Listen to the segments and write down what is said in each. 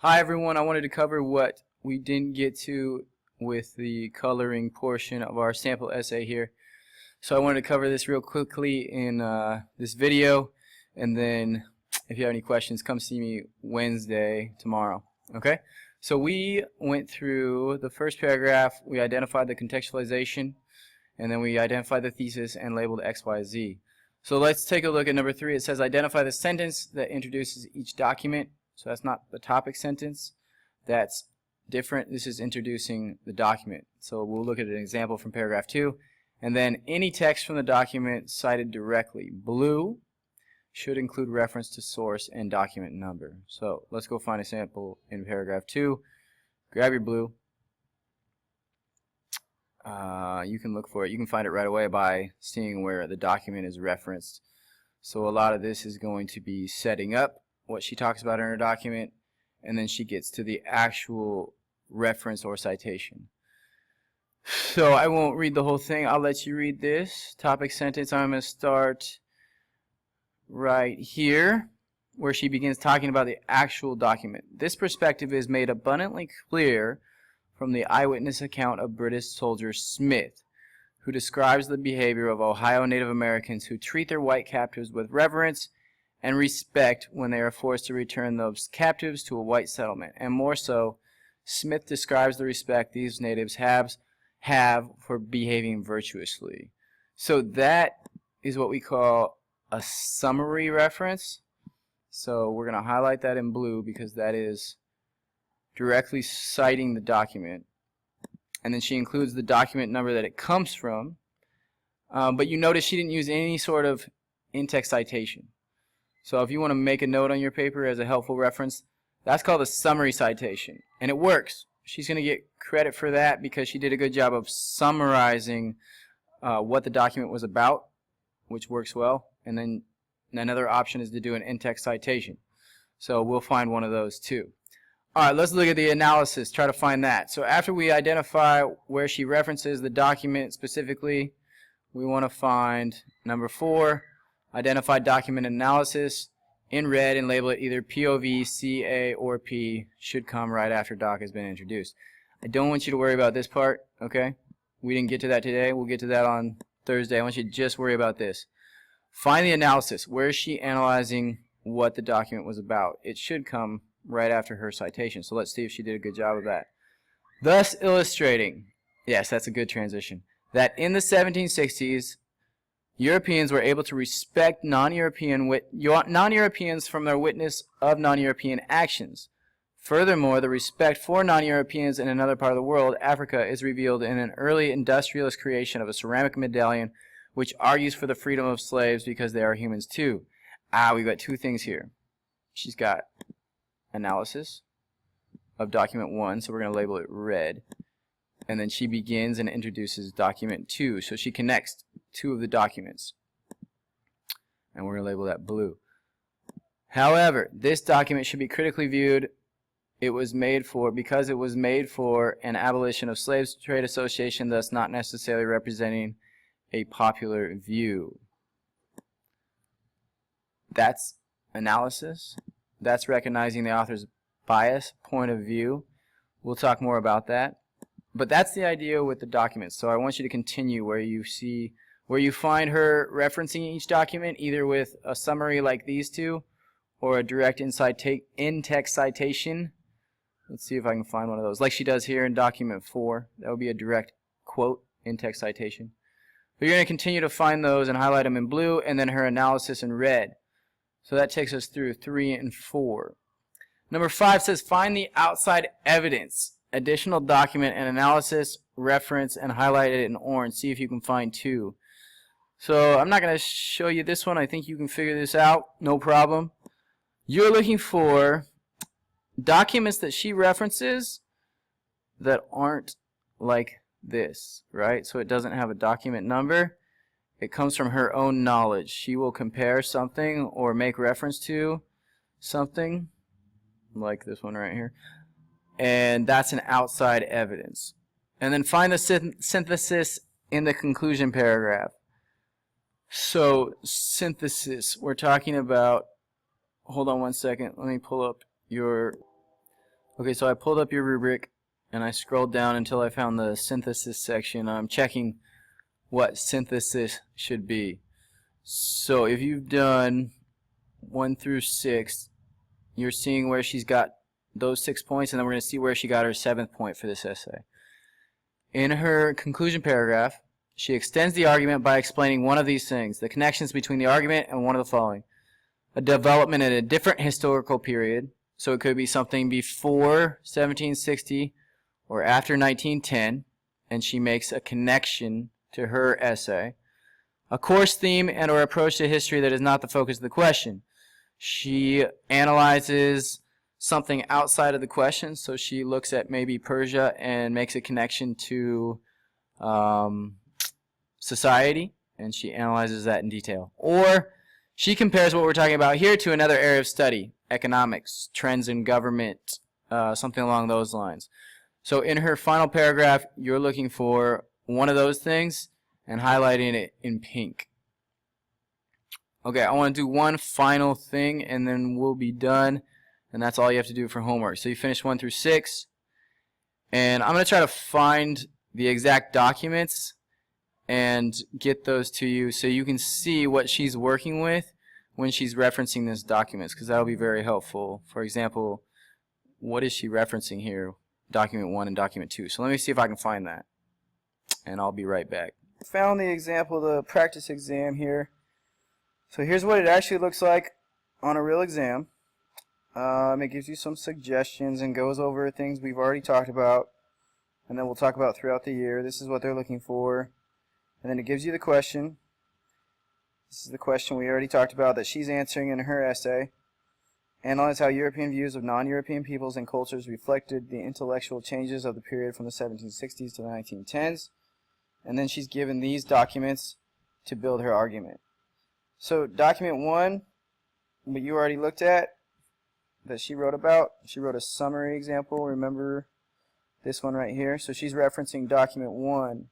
Hi everyone, I wanted to cover what we didn't get to with the coloring portion of our sample essay here. So I wanted to cover this real quickly in this video, and then if you have any questions, come see me Wednesday tomorrow. Okay? So we went through the first paragraph, we identified the contextualization, and then we identified the thesis and labeled X, Y, Z. So let's take a look at number 3. It says identify the sentence that introduces each document. So that's not the topic sentence. That's different. This is introducing the document. So we'll look at an example from paragraph 2. And then any text from the document cited directly. Blue should include reference to source and document number. So let's go find a sample in paragraph 2. Grab your blue. You can look for it. You can find it right away by seeing where the document is referenced. So a lot of this is going to be setting up what she talks about in her document, and then she gets to the actual reference or citation. So I won't read the whole thing. I'll let you read this topic sentence. I'm going to start right here where she begins talking about the actual document. This perspective is made abundantly clear from the eyewitness account of British soldier Smith, who describes the behavior of Ohio Native Americans who treat their white captives with reverence and respect when they are forced to return those captives to a white settlement. And more so, Smith describes the respect these natives have for behaving virtuously. So that is what we call a summary reference. So we're going to highlight that in blue because that is directly citing the document. And then she includes the document number that it comes from. But you notice she didn't use any sort of in-text citation. So if you want to make a note on your paper as a helpful reference, that's called a summary citation. And it works. She's going to get credit for that because she did a good job of summarizing what the document was about, which works well. And then another option is to do an in-text citation. So we'll find one of those too. Alright, let's look at the analysis, try to find that. So after we identify where she references the document specifically, we want to find number 4, identify document analysis in red and label it either POV, CA, or P. Should come right after doc has been introduced. I don't want you to worry about this part, okay? We didn't get to that today. We'll get to that on Thursday. I want you to just worry about this. Find the analysis. Where is she analyzing what the document was about? It should come right after her citation. So let's see if she did a good job of that. Thus illustrating, yes, that's a good transition, that in the 1760s, Europeans were able to respect non-Europeans from their witness of non-European actions. Furthermore, the respect for non-Europeans in another part of the world, Africa, is revealed in an early industrialist creation of a ceramic medallion which argues for the freedom of slaves because they are humans too. We've got two things here. She's got analysis of document 1, so we're going to label it red. And then she begins and introduces document 2, so she connects 2 of the documents. And we're going to label that blue. However, this document should be critically viewed. It was made for, because it was made for an abolition of slaves trade association, thus not necessarily representing a popular view. That's analysis. That's recognizing the author's bias, point of view. We'll talk more about that. But that's the idea with the documents. So I want you to continue where you find her referencing each document, either with a summary like these two, or a direct in-text citation. Let's see if I can find one of those, like she does here in document 4. That would be a direct quote, in-text citation. But you're going to continue to find those and highlight them in blue, and then her analysis in red. So that takes us through 3 and 4. Number 5 says find the outside evidence. Additional document and analysis, reference, and highlight it in orange. See if you can find 2. So I'm not going to show you this one. I think you can figure this out. No problem. You're looking for documents that she references that aren't like this, right? So it doesn't have a document number. It comes from her own knowledge. She will compare something or make reference to something like this one right here. And that's an outside evidence. And then find the synthesis in the conclusion paragraph. So synthesis, we're talking about, hold on one second, let me pull up your Okay, so I pulled up your rubric and I scrolled down until I found the synthesis section. I'm checking what synthesis should be. So if you've done 1 through 6, you're seeing where she's got those 6 points, and then we're going to see where she got her 7th point for this essay. In her conclusion paragraph, she extends the argument by explaining one of these things: the connections between the argument and one of the following: a development at a different historical period, so it could be something before 1760 or after 1910, and she makes a connection to her essay. A course theme and or approach to history that is not the focus of the question. She analyzes something outside of the question, so she looks at maybe Persia and makes a connection to society, and she analyzes that in detail. Or she compares what we're talking about here to another area of study, economics, trends in government, something along those lines. So in her final paragraph, you're looking for one of those things and highlighting it in pink. Okay, I want to do one final thing and then we'll be done, and that's all you have to do for homework. So you finished 1 through 6, and I'm going to try to find the exact documents and get those to you so you can see what she's working with when she's referencing these documents, because that'll be very helpful. For example, what is she referencing here? Document 1 and document 2. So let me see if I can find that, and I'll be right back. Found the example, the practice exam here. So here's what it actually looks like on a real exam. It gives you some suggestions and goes over things we've already talked about, and then we'll talk about throughout the year. This is what they're looking for, and then it gives you the question. This is the question we already talked about that she's answering in her essay. Analyze how European views of non-European peoples and cultures reflected the intellectual changes of the period from the 1760s to the 1910s. And then she's given these documents to build her argument. So document 1, what you already looked at, that she wrote about, she wrote a summary example. Remember this one right here? So she's referencing document 1,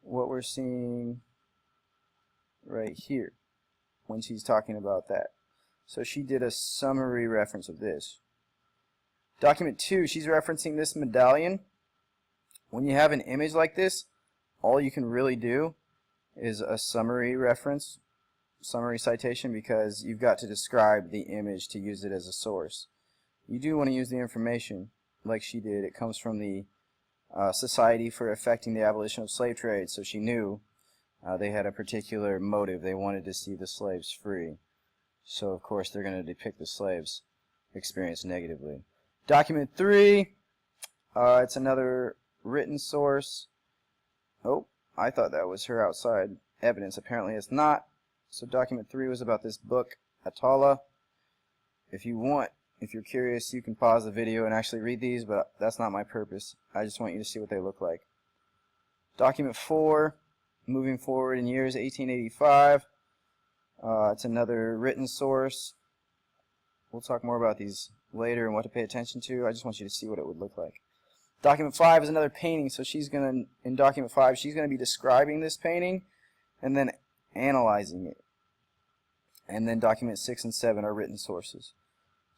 what we're seeing right here when she's talking about that. So she did a summary reference of this. Document 2, she's referencing this medallion. When you have an image like this, all you can really do is a summary reference, summary citation, because you've got to describe the image to use it as a source. You do want to use the information like she did. It comes from the Society for Effecting the Abolition of Slave Trade, so she knew they had a particular motive. They wanted to see the slaves free. So of course they're going to depict the slaves' experience negatively. Document 3, it's another written source. Oh, I thought that was her outside evidence. Apparently it's not. So document 3 was about this book, Atala. If you want, if you're curious, you can pause the video and actually read these, but that's not my purpose. I just want you to see what they look like. Document 4, moving forward in years 1885. It's another written source. We'll talk more about these later and what to pay attention to. I just want you to see what it would look like. Document 5 is another painting, so she's going to, in document 5, she's going to be describing this painting and then analyzing it. And then document 6 and 7 are written sources.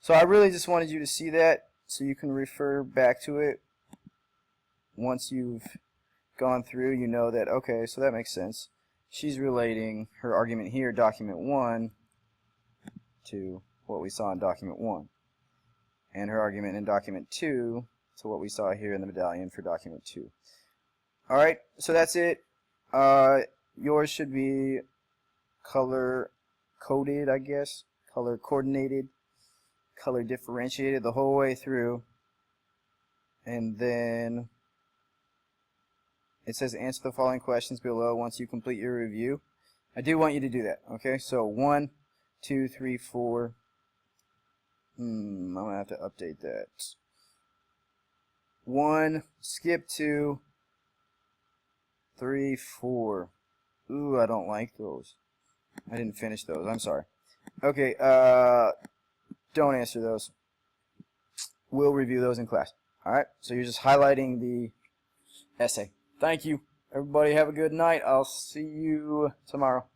So I really just wanted you to see that so you can refer back to it. Once you've gone through, you know that, okay, so that makes sense. She's relating her argument here, document 1, to what we saw in document 1. And her argument in document 2 to what we saw here in the medallion for document 2. Alright, so that's it. Yours should be color coded, I guess, color coordinated, color differentiated the whole way through. And then it says answer the following questions below once you complete your review. I do want you to do that, okay? So 1, 2, 3, 4. I'm going to have to update that. 1, skip 2, 3, 4. Ooh, I don't like those. I didn't finish those. I'm sorry. Okay, don't answer those. We'll review those in class. Alright, so you're just highlighting the essay. Thank you. Everybody have a good night. I'll see you tomorrow.